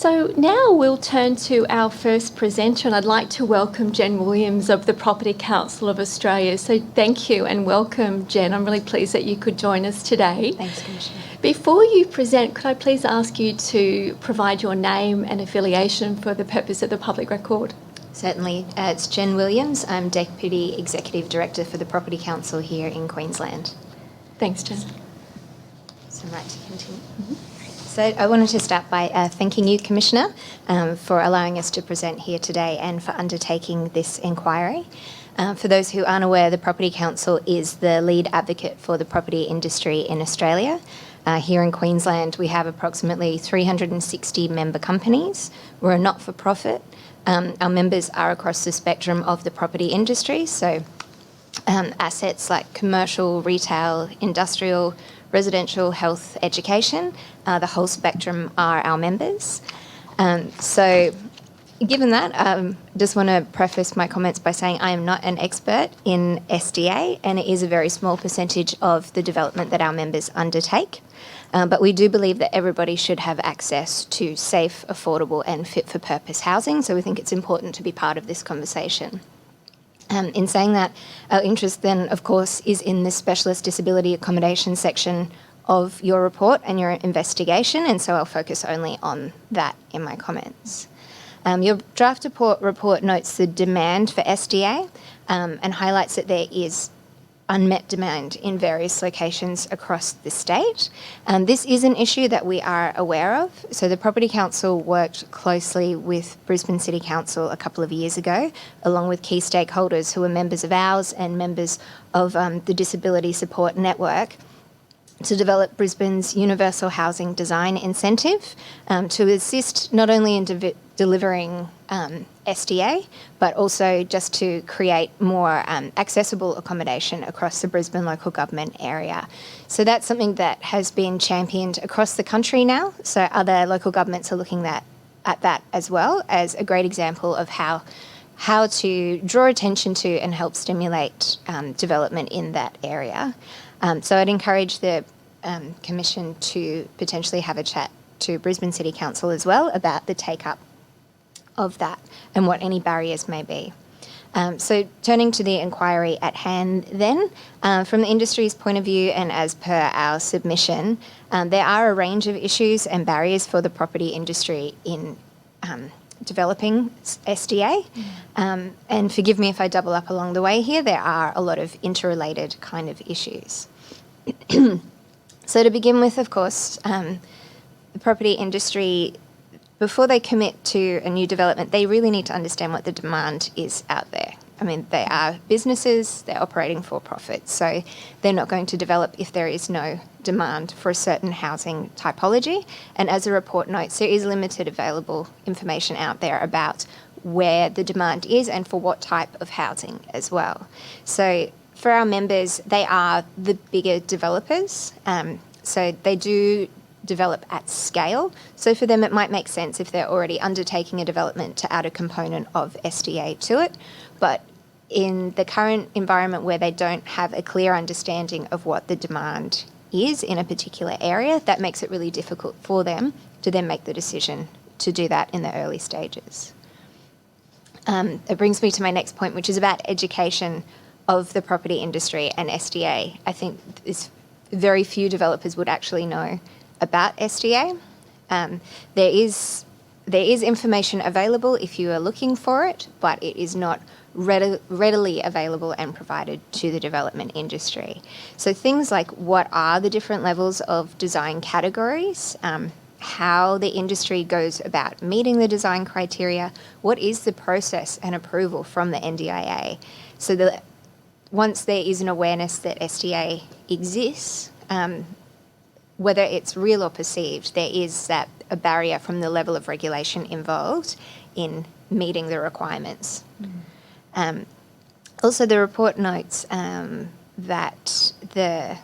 So now we'll turn to our first presenter, and I'd like to welcome Jen Williams of the Property Council of Australia. So thank you and welcome, Jen. I'm really pleased that you could join us today. Thanks, Commissioner. Before you present, could I please ask you to provide your name and affiliation for the purpose of the public record? Certainly. It's Jen Williams. I'm Deputy Executive Director for the Property Council here in Queensland. Thanks, Jen. So I'd like to continue. So I wanted to start by thanking you, Commissioner, for allowing us to present here today and for undertaking this inquiry. For those who aren't aware, the Property Council is the lead advocate for the property industry in Australia. Here in Queensland, we have approximately 360 member companies. We're a not-for-profit. Our members are across the spectrum of the property industry, so assets like commercial, retail, industrial, residential, health, education, the whole spectrum are our members. So given that, just want to preface my comments by saying I am not an expert in SDA, and it is a very small percentage of the development that our members undertake. But we do believe that everybody should have access to safe, affordable and fit-for-purpose housing, so we think it's important to be part of this conversation. In saying that, our interest then, of course, is in the specialist disability accommodation section of your report and your investigation, and so I'll focus only on that in my comments. Your draft report notes the demand for SDA and highlights that there is unmet demand in various locations across the state. This is an issue that we are aware of. So the Property Council worked closely with Brisbane City Council a couple of years ago, along with key stakeholders who are members of ours and members of the Disability Support Network, to develop Brisbane's Universal Housing Design Incentive to assist not only in delivering SDA, but also just to create more accessible accommodation across the Brisbane local government area. So that's something that has been championed across the country now. So other local governments are looking at that as well as a great example of how to draw attention to and help stimulate development in that area. So I'd encourage the Commission to potentially have a chat to Brisbane City Council as well about the take-up of that and what any barriers may be. So turning to the inquiry at hand then, from the industry's point of view and as per our submission, there are a range of issues and barriers for the property industry in developing SDA. And forgive me if I double up along the way here, there are a lot of interrelated kind of issues. So to begin with, of course, the property industry, before they commit to a new development, they really need to understand what the demand is out there. I mean, they are businesses, they're operating for profit, so they're not going to develop if there is no demand for a certain housing typology. And as the report notes, there is limited available information out there about where the demand is and for what type of housing as well. So for our members, they are the bigger developers, so they do develop at scale. So for them, it might make sense if they're already undertaking a development to add a component of SDA to it. But in the current environment where they don't have a clear understanding of what the demand is in a particular area, that makes it really difficult for them to then make the decision to do that in the early stages. It brings me to my next point, which is about education of the property industry and SDA. I think very few developers would actually know about SDA. There is information available if you are looking for it, but it is not readily available and provided to the development industry. So things like what are the different levels of design categories, how the industry goes about meeting the design criteria, what is the process and approval from the NDIA, so that once there is an awareness that SDA exists, whether it's real or perceived, there is a barrier from the level of regulation involved in meeting the requirements. Also, the report notes that the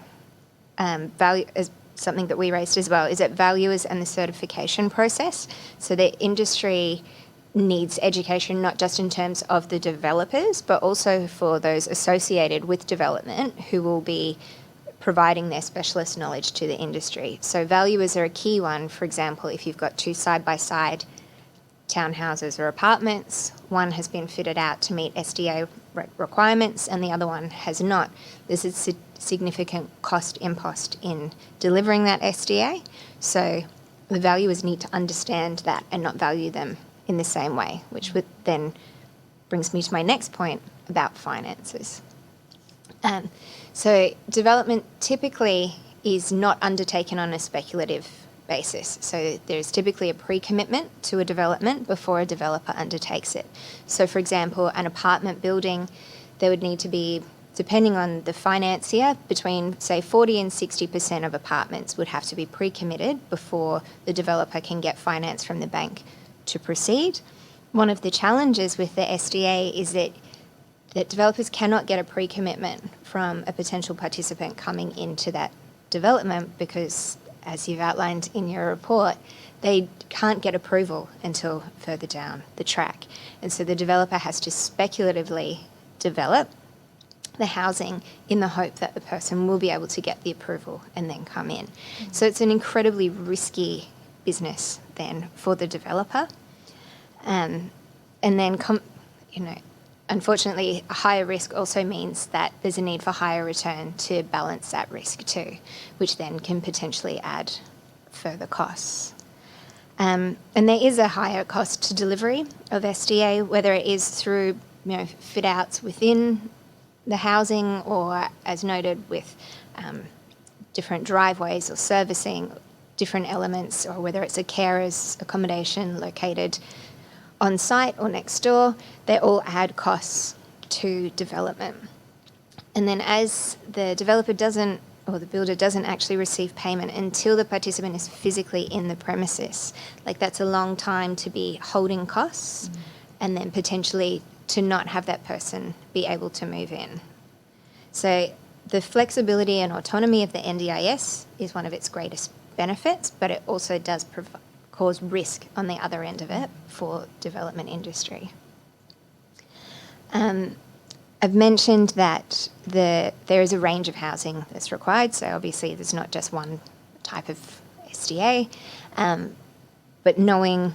value, as something that we raised as well, is that valuers and the certification process. So the industry needs education not just in terms of the developers, but also for those associated with development who will be providing their specialist knowledge to the industry. So valuers are a key one. For example, if you've got two side-by-side townhouses or apartments, one has been fitted out to meet SDA requirements and the other one has not. There's a significant cost impost in delivering that SDA. So the valuers need to understand that and not value them in the same way, which would then brings me to my next point about finances. So development typically is not undertaken on a speculative basis. So there's typically a pre-commitment to a development before a developer undertakes it. So for example, an apartment building, there would need to be, depending on the financier, between say 40 and 60% of apartments would have to be pre-committed before the developer can get finance from the bank to proceed. One of the challenges with the SDA is that developers cannot get a pre-commitment from a potential participant coming into that development because, as you've outlined in your report, they can't get approval until further down the track. And so the developer has to speculatively develop the housing in the hope that the person will be able to get the approval and then come in. So it's an incredibly risky business then for the developer. And then, unfortunately, a higher risk also means that there's a need for higher return to balance that risk too, which then can potentially add further costs. And there is a higher cost to delivery of SDA, whether it is through fit outs within the housing or, as noted, with different driveways or servicing, different elements, or whether it's a carer's accommodation located on site or next door, they all add costs to development. And then as the developer doesn't, or the builder doesn't actually receive payment until the participant is physically in the premises, like that's a long time to be holding costs and then potentially to not have that person be able to move in. So the flexibility and autonomy of the NDIS is one of its greatest benefits, but it also does cause risk on the other end of it for development industry. I've mentioned that there is a range of housing that's required, so obviously there's not just one type of SDA, but knowing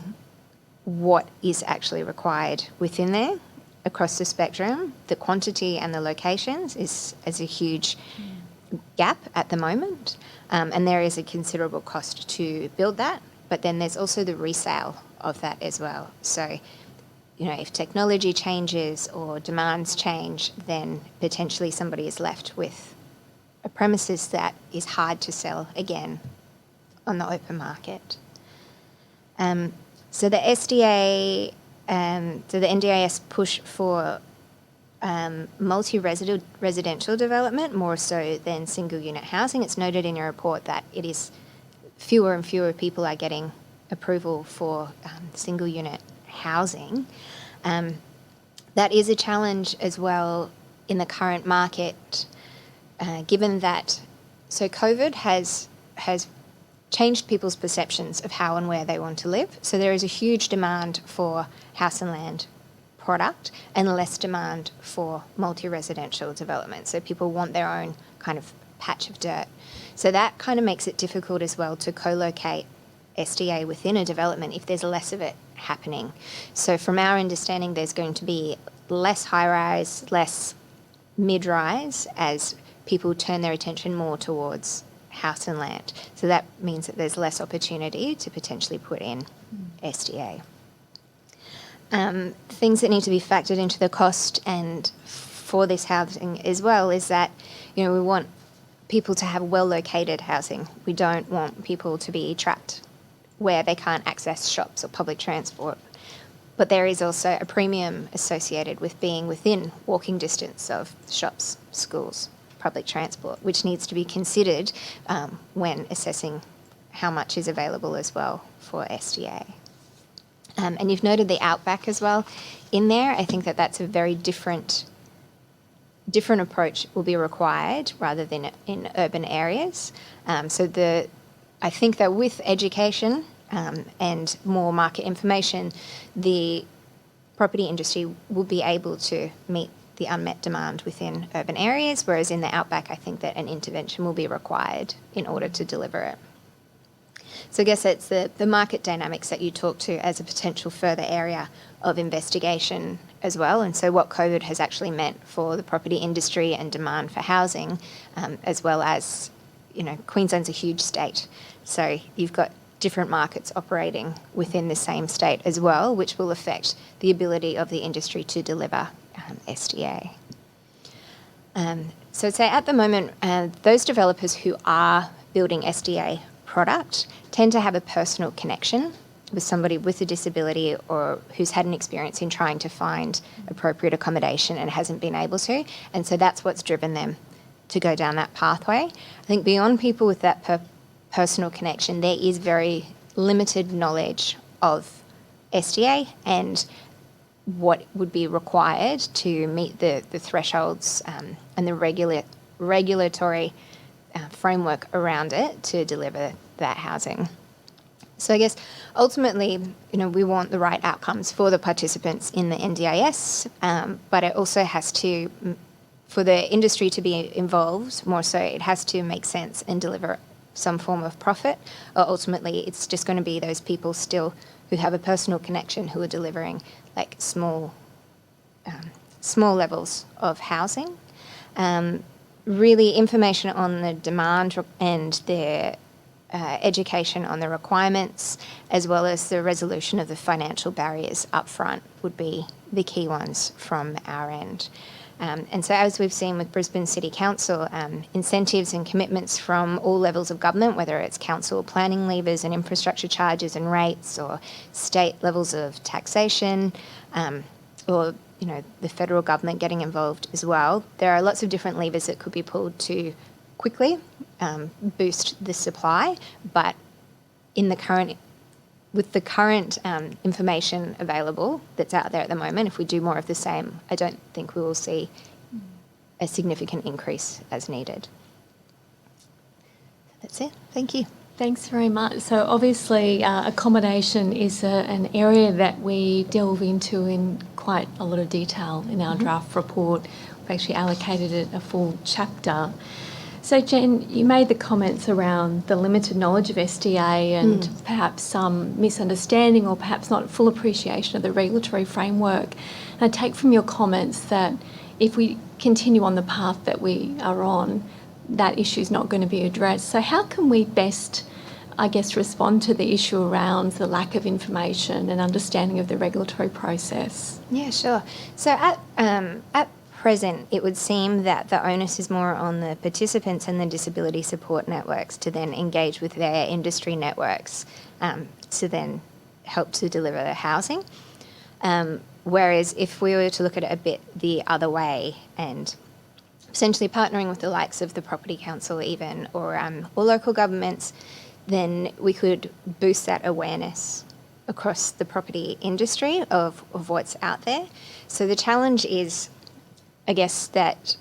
what is actually required within there across the spectrum, the quantity and the locations is a huge gap at the moment, and there is a considerable cost to build that. But then there's also the resale of that as well. So, if technology changes or demands change, then potentially somebody is left with a premises that is hard to sell again on the open market. So the SDA, so the NDIS push for multi-residential development more so than single unit housing. It's noted in your report that it is fewer and fewer people are getting approval for single unit housing. That is a challenge as well in the current market, given that COVID has changed people's perceptions of how and where they want to live. So there is a huge demand for house and land product and less demand for multi-residential development. So people want their own kind of patch of dirt. So that kind of makes it difficult as well to co-locate SDA within a development if there's less of it happening. So from our understanding, there's going to be less high-rise, less mid-rise as people turn their attention more towards house and land. So that means that there's less opportunity to potentially put in SDA. Things that need to be factored into the cost and for this housing as well is that, we want people to have well-located housing. We don't want people to be trapped where they can't access shops or public transport. But there is also a premium associated with being within walking distance of shops, schools, public transport, which needs to be considered when assessing how much is available as well for SDA. And you've noted the outback as well in there. I think that that's a very different approach will be required rather than in urban areas. I think that with education and more market information, the property industry will be able to meet the unmet demand within urban areas, whereas in the outback, I think that an intervention will be required in order to deliver it. So I guess it's the market dynamics that you talk to as a potential further area of investigation as well, and so what COVID has actually meant for the property industry and demand for housing, as well as, Queensland's a huge state, so you've got different markets operating within the same state as well, which will affect the ability of the industry to deliver SDA. So I'd say at the moment, those developers who are building SDA product tend to have a personal connection with somebody with a disability or who's had an experience in trying to find appropriate accommodation and hasn't been able to. And so that's what's driven them to go down that pathway. I think beyond people with that personal connection, there is very limited knowledge of SDA and what would be required to meet the thresholds and the regulatory framework around it to deliver that housing. So I guess ultimately, we want the right outcomes for the participants in the NDIS, but it also has to, for the industry to be involved more so, it has to make sense and deliver some form of profit, or ultimately it's just going to be those people still who have a personal connection who are delivering like small levels of housing. Really information on the demand and their education on the requirements, as well as the resolution of the financial barriers up front would be the key ones from our end. And so as we've seen with Brisbane City Council, incentives and commitments from all levels of government, whether it's council planning levers and infrastructure charges and rates, or state levels of taxation, or the federal government getting involved as well. There are lots of different levers that could be pulled to quickly boost the supply, but with the current information available that's out there at the moment, if we do more of the same, I don't think we will see a significant increase as needed. That's it. Thank you. Thanks very much. So obviously accommodation is an area that we delve into in quite a lot of detail in our draft report. We've actually allocated it a full chapter. So Jen, you made the comments around the limited knowledge of SDA and perhaps some misunderstanding or perhaps not full appreciation of the regulatory framework. And I take from your comments that if we continue on the path that we are on, that issue is not going to be addressed. So how can we best, respond to the issue around the lack of information and understanding of the regulatory process? Yeah, sure. So at present, it would seem that the onus is more on the participants and the disability support networks to then engage with their industry networks to then help to deliver the housing. Whereas if we were to look at it a bit the other way and essentially partnering with the likes of the Property Council even or local governments, then we could boost that awareness across the property industry of what's out there. So the challenge is, I guess, that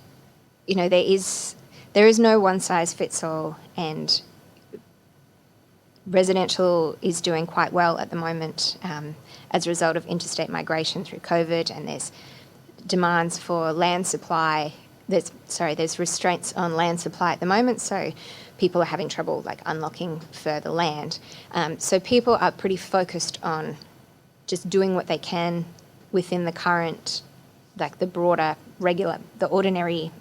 there is no one size fits all, and residential is doing quite well at the moment as a result of interstate migration through COVID, and there's demands for land supply. There's restraints on land supply at the moment, so people are having trouble unlocking further land. So people are pretty focused on just doing what they can within the current, the broader, the ordinary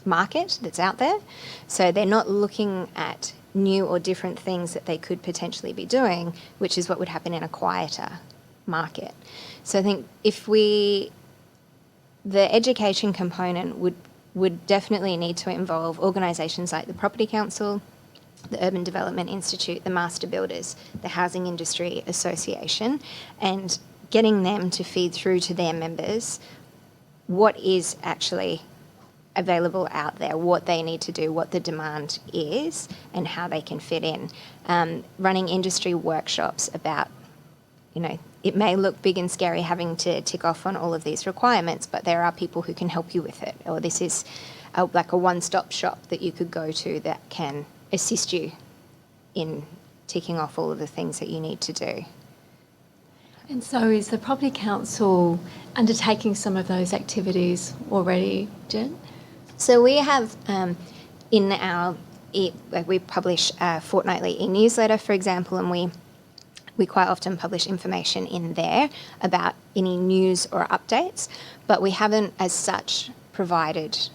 market that's out there. So they're not looking at new or different things that they could potentially be doing, which is what would happen in a quieter market. So I think the education component would definitely need to involve organisations like the Property Council, the Urban Development Institute, the Master Builders, the Housing Industry Association, and getting them to feed through to their members what is actually available out there, what they need to do, what the demand is, and how they can fit in. Running industry workshops about, it may look big and scary having to tick off on all of these requirements, but there are people who can help you with it. Or this is a one-stop shop that you could go to that can assist you in ticking off all of the things that you need to do. And so is the Property Council undertaking some of those activities already, Jen? So we have in our we publish a fortnightly e-newsletter, for example, and we quite often publish information in there about any news or updates, but we haven't as such provided,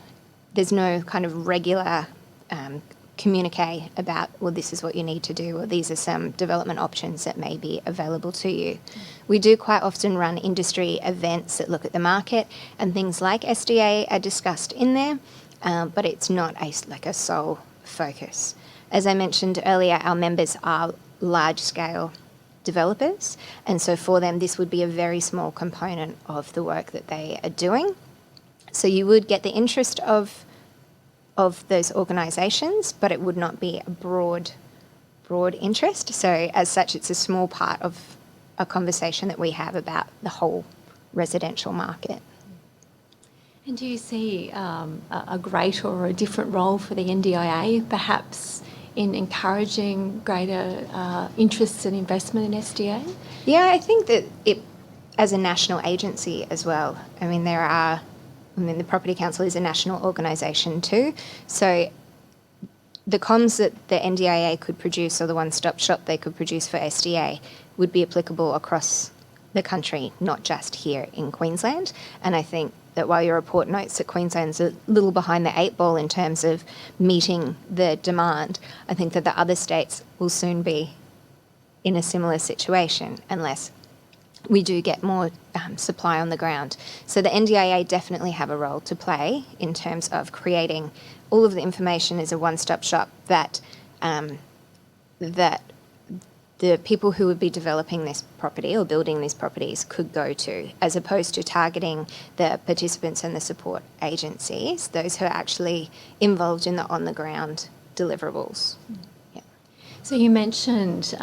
there's no kind of regular communique about, well, this is what you need to do, or these are some development options that may be available to you. We do quite often run industry events that look at the market, and things like SDA are discussed in there, but it's not a sole focus. As I mentioned earlier, our members are large-scale developers, and so for them this would be a very small component of the work that they are doing. So you would get the interest of those organisations, but it would not be a broad interest. So as such, it's a small part of a conversation that we have about the whole residential market. And do you see a greater or a different role for the NDIA, perhaps in encouraging greater interest and investment in SDA? Yeah, I think that it, as a national agency as well, the Property Council is a national organisation too, so the comms that the NDIA could produce, or the one-stop shop they could produce for SDA, would be applicable across the country, not just here in Queensland. And I think that while your report notes that Queensland's a little behind the eight ball in terms of meeting the demand, I think that the other states will soon be in a similar situation unless we do get more supply on the ground. So the NDIA definitely have a role to play in terms of creating all of the information as a one-stop shop that that the people who would be developing this property or building these properties could go to, as opposed to targeting the participants and the support agencies, those who are actually involved in the on-the-ground deliverables. So you mentioned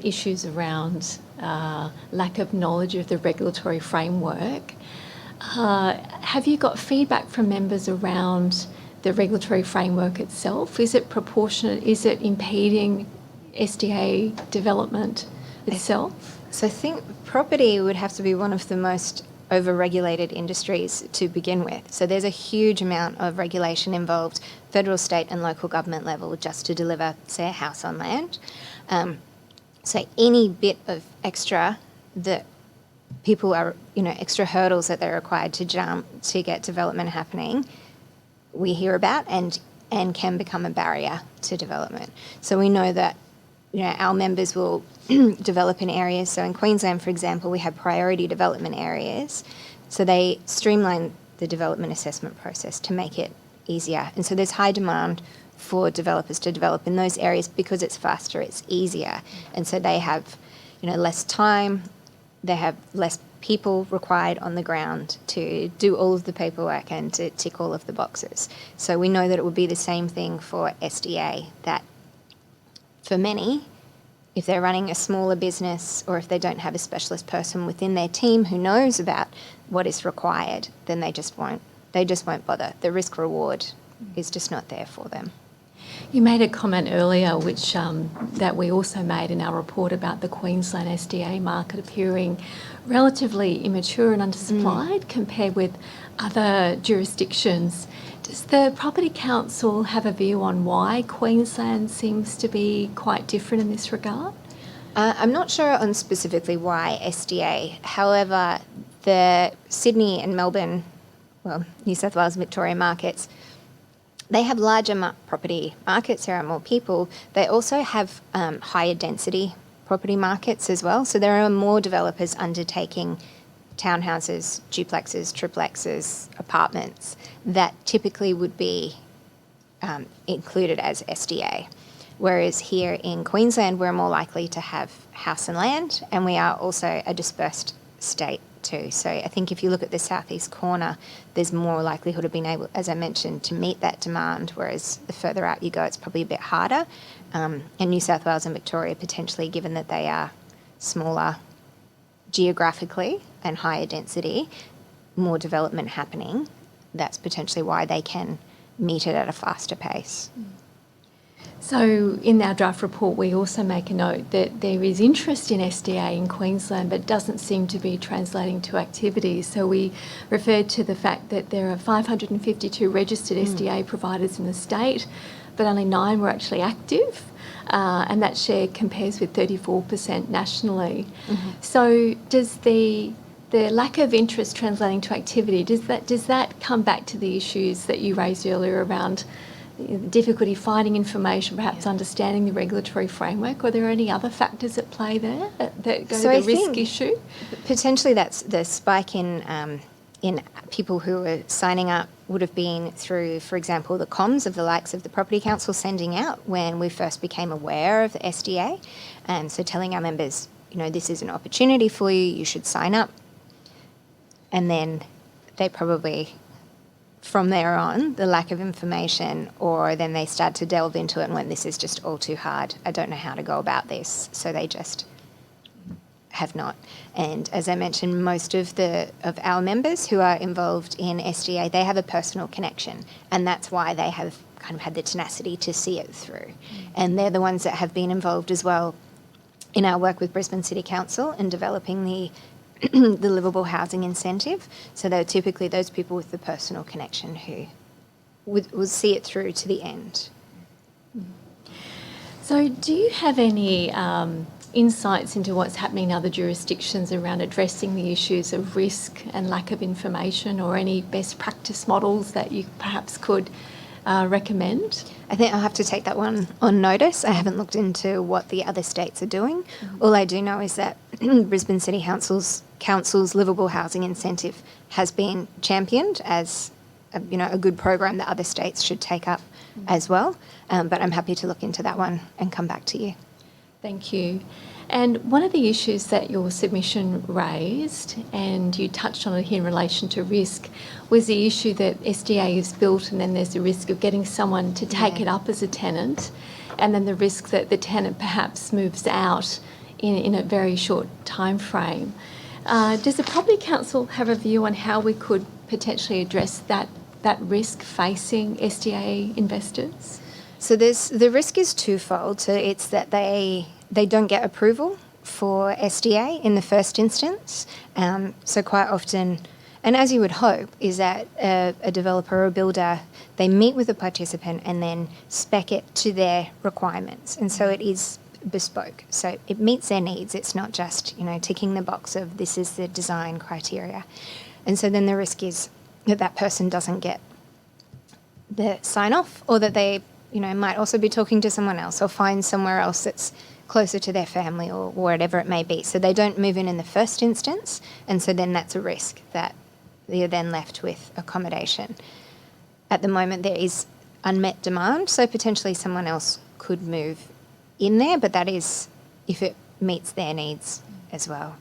issues around lack of knowledge of the regulatory framework. Have you got feedback from members around the regulatory framework itself? Is it proportionate? Is it impeding SDA development itself? So I think property would have to be one of the most over-regulated industries to begin with. So there's a huge amount of regulation involved, federal, state and local government level, just to deliver, say, a house on land. So any bit of extra that people are, extra hurdles that they're required to jump to get development happening, we hear about and can become a barrier to development. So we know that our members will develop in areas. So in Queensland, for example, we have priority development areas. So they streamline the development assessment process to make it easier. And so there's high demand for developers to develop in those areas because it's faster, it's easier. And so they have, less time, they have less people required on the ground to do all of the paperwork and to tick all of the boxes. So we know that it would be the same thing for SDA, that for many, if they're running a smaller business or if they don't have a specialist person within their team who knows about what is required, then they just won't bother. The risk reward is just not there for them. You made a comment earlier, which that we also made in our report about the Queensland SDA market appearing relatively immature and undersupplied compared with other jurisdictions. Does the Property Council have a view on why Queensland seems to be quite different in this regard? I'm not sure on specifically why SDA. However, the Sydney and Melbourne, New South Wales and Victoria markets, they have larger property markets. There are more people. They also have higher density property markets as well. So there are more developers undertaking townhouses, duplexes, triplexes, apartments that typically would be included as SDA. Whereas here in Queensland, we're more likely to have house and land, and we are also a dispersed state too. So I think if you look at the southeast corner, there's more likelihood of being able, as I mentioned, to meet that demand, whereas the further out you go, it's probably a bit harder. And New South Wales and Victoria, potentially, given that they are smaller geographically and higher density, more development happening, that's potentially why they can meet it at a faster pace. So in our draft report, we also make a note that there is interest in SDA in Queensland, but doesn't seem to be translating to activities. So we referred to the fact that there are 552 registered SDA providers in the state, but only 9 were actually active. And that share compares with 34% nationally. So does the lack of interest translating to activity, does that come back to the issues that you raised earlier around difficulty finding information, perhaps understanding the regulatory framework? Or are there any other factors at play there that go to the risk issue? Potentially that's the spike in people who are signing up would have been through, for example, the comms of the likes of the Property Council sending out when we first became aware of the SDA. So telling our members, this is an opportunity for you, you should sign up. And then they probably, from there on, the lack of information, or then they start to delve into it and went, this is just all too hard, I don't know how to go about this. So they just have not. And as I mentioned, most of our members who are involved in SDA, they have a personal connection, and that's why they have kind of had the tenacity to see it through. And they're the ones that have been involved as well in our work with Brisbane City Council and developing the the livable housing incentive. So they're typically those people with the personal connection who would see it through to the end. So do you have any insights into what's happening in other jurisdictions around addressing the issues of risk and lack of information, or any best practice models that you perhaps could recommend? I think I'll have to take that one on notice. I haven't looked into what the other states are doing. All I do know is that Brisbane City Council's livable housing incentive has been championed as a good program that other states should take up as well. But I'm happy to look into that one and come back to you. Thank you. And one of the issues that your submission raised, and you touched on it here in relation to risk, was the issue that SDA is built and then there's the risk of getting someone to take it up as a tenant, and then the risk that the tenant perhaps moves out in a very short time frame. Does the Property Council have a view on how we could potentially address that risk facing SDA investors? So the risk is twofold. So it's that they don't get approval for SDA in the first instance. So quite often, and as you would hope, is that a developer or a builder, they meet with a participant and then spec it to their requirements. And so it is bespoke. So it meets their needs. It's not just, ticking the box of this is the design criteria. And so then the risk is that person doesn't get the sign off, or that they might also be talking to someone else or find somewhere else that's closer to their family or whatever it may be. So they don't move in the first instance, and so then that's a risk that you're then left with accommodation. At the moment, there is unmet demand, so potentially someone else could move in there, but that is if it meets their needs as well.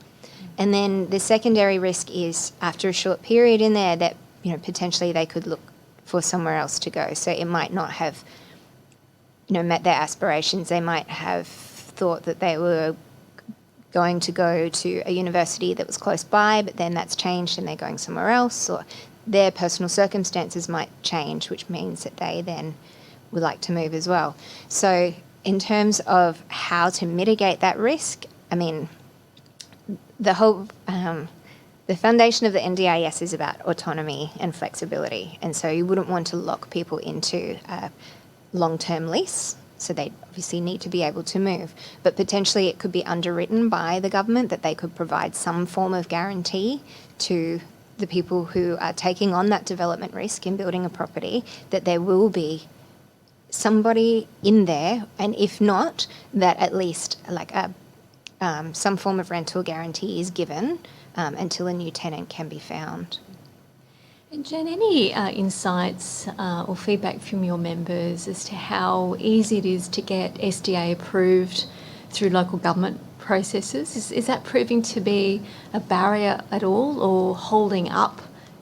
And then the secondary risk is after a short period in there that potentially they could look for somewhere else to go. So it might not have met their aspirations. They might have thought that they were going to go to a university that was close by, but then that's changed and they're going somewhere else, or their personal circumstances might change, which means that they then would like to move as well. So in terms of how to mitigate that risk, the whole the foundation of the NDIS is about autonomy and flexibility, and so you wouldn't want to lock people into a long-term lease, so they obviously need to be able to move. But potentially it could be underwritten by the government that they could provide some form of guarantee to the people who are taking on that development risk in building a property, that there will be somebody in there, and if not, that at least some form of rental guarantee is given until a new tenant can be found. And Jen, any insights or feedback from your members as to how easy it is to get SDA approved through local government processes? Is that proving to be a barrier at all, or holding up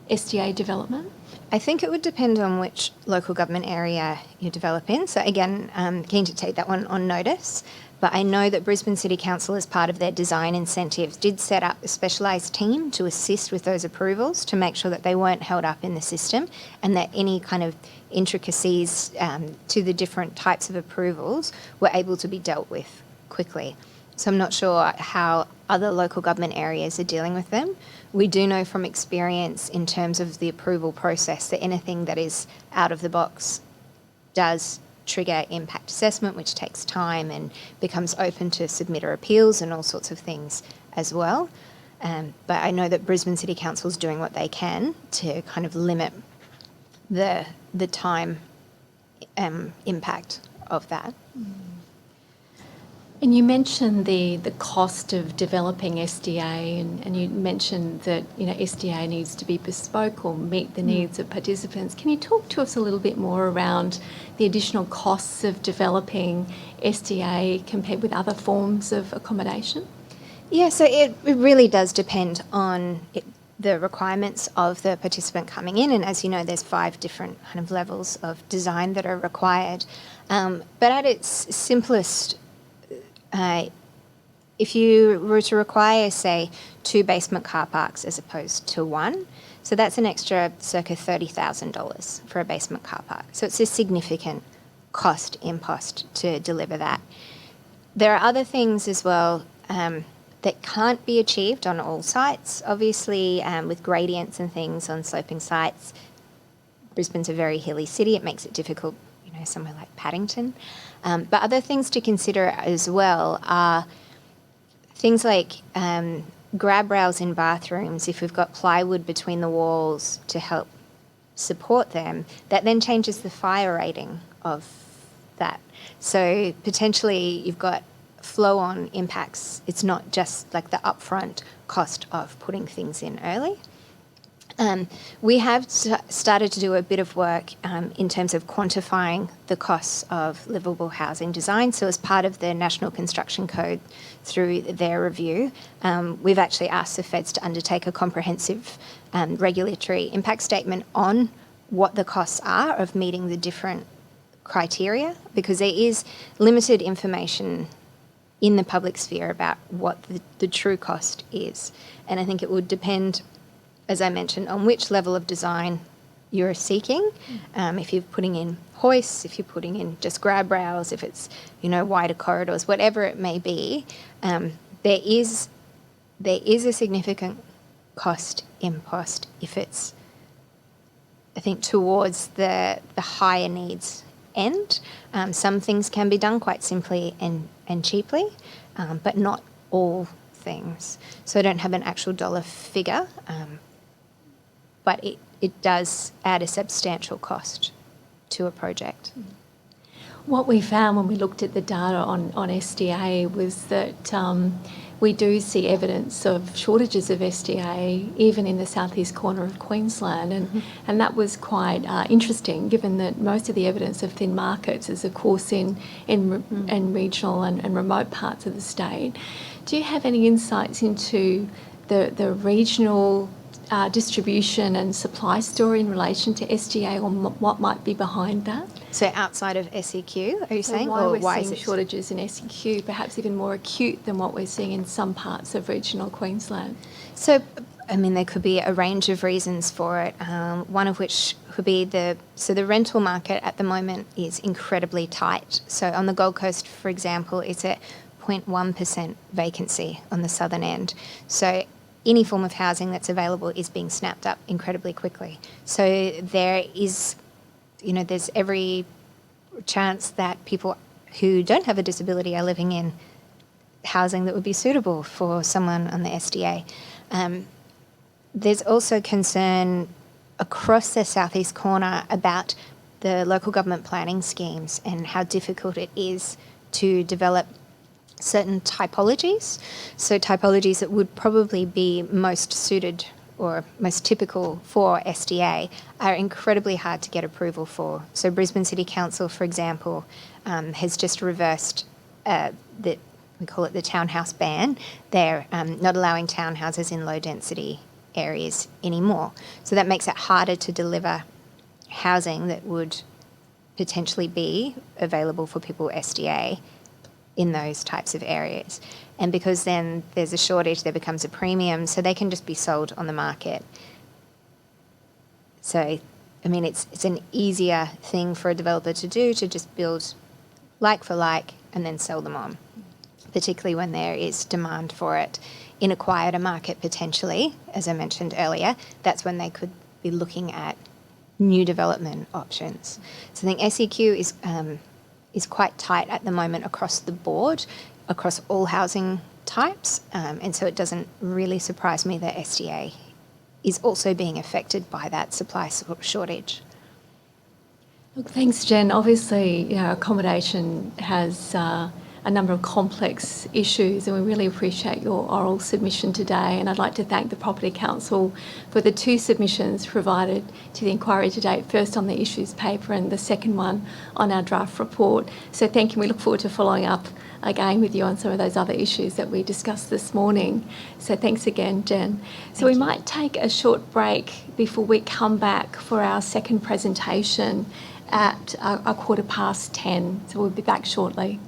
SDA development? I think it would depend on which local government area you develop in. So again, keen to take that one on notice. But I know that Brisbane City Council, as part of their design incentives, did set up a specialised team to assist with those approvals to make sure that they weren't held up in the system and that any kind of intricacies to the different types of approvals were able to be dealt with quickly. So I'm not sure how other local government areas are dealing with them. We do know from experience in terms of the approval process that anything that is out of the box does trigger impact assessment, which takes time and becomes open to submitter appeals and all sorts of things as well. But I know that Brisbane City Council is doing what they can to kind of limit the time impact of that. And you mentioned the cost of developing SDA, and you mentioned that SDA needs to be bespoke or meet the needs of participants. Can you talk to us a little bit more around the additional costs of developing SDA compared with other forms of accommodation? Yeah, so it really does depend on the requirements of the participant coming in, and as you know, there's 5 different kind of levels of design that are required. But at its simplest, if you were to require, say, 2 basement car parks as opposed to 1, so that's an extra circa $30,000 for a basement car park. So it's a significant cost impost to deliver that. There are other things as well that can't be achieved on all sites. Obviously, with gradients and things on sloping sites, Brisbane's a very hilly city. It makes it difficult, somewhere like Paddington. But other things to consider as well are things like grab rails in bathrooms. If we've got plywood between the walls to help support them, that then changes the fire rating of that. So potentially you've got flow-on impacts. It's not just like the upfront cost of putting things in early. We have started to do a bit of work in terms of quantifying the costs of livable housing design. So as part of the National Construction Code, through their review, we've actually asked the feds to undertake a comprehensive regulatory impact statement on what the costs are of meeting the different criteria, because there is limited information in the public sphere about what the true cost is. And I think it would depend, as I mentioned, on which level of design you're seeking. If you're putting in hoists, if you're putting in just grab rails, if it's wider corridors, whatever it may be, there is a significant cost impost if it's, I think, towards the higher needs end. Some things can be done quite simply and cheaply, but not all things. So I don't have an actual dollar figure, but it does add a substantial cost to a project. What we found when we looked at the data on SDA was that we do see evidence of shortages of SDA even in the southeast corner of Queensland, and that was quite interesting, given that most of the evidence of thin markets is, of course, in regional and remote parts of the state. Do you have any insights into the regional distribution and supply story in relation to SDA, or what might be behind that? So outside of SEQ, are you saying? Why or we're why seeing is it shortages in SEQ, perhaps even more acute than what we're seeing in some parts of regional Queensland? So, there could be a range of reasons for it, one of which could be the rental market at the moment is incredibly tight. So on the Gold Coast, for example, it's at 0.1% vacancy on the southern end. So any form of housing that's available is being snapped up incredibly quickly. So there is, there's every chance that people who don't have a disability are living in housing that would be suitable for someone on the SDA. There's also concern across the southeast corner about the local government planning schemes and how difficult it is to develop certain typologies. So typologies that would probably be most suited or most typical for SDA are incredibly hard to get approval for. So Brisbane City Council, for example, has just reversed we call it the townhouse ban. They're not allowing townhouses in low density areas anymore. So that makes it harder to deliver housing that would potentially be available for people SDA in those types of areas. And because then there's a shortage, there becomes a premium, so they can just be sold on the market. So, I mean, it's an easier thing for a developer to do, to just build like for like and then sell them on, particularly when there is demand for it in a quieter market potentially, as I mentioned earlier. That's when they could be looking at new development options. So I think SEQ is quite tight at the moment across the board, across all housing types, and so it doesn't really surprise me that SDA is also being affected by that supply shortage. Look, thanks, Jen. Obviously, accommodation has a number of complex issues, and we really appreciate your oral submission today. And I'd like to thank the Property Council for the 2 submissions provided to the inquiry to date, first on the issues paper and the second one on our draft report. So thank you. We look forward to following up again with you on some of those other issues that we discussed this morning. So thanks again, Jen. So we might take a short break before we come back for our second presentation at 10:15. So we'll be back shortly.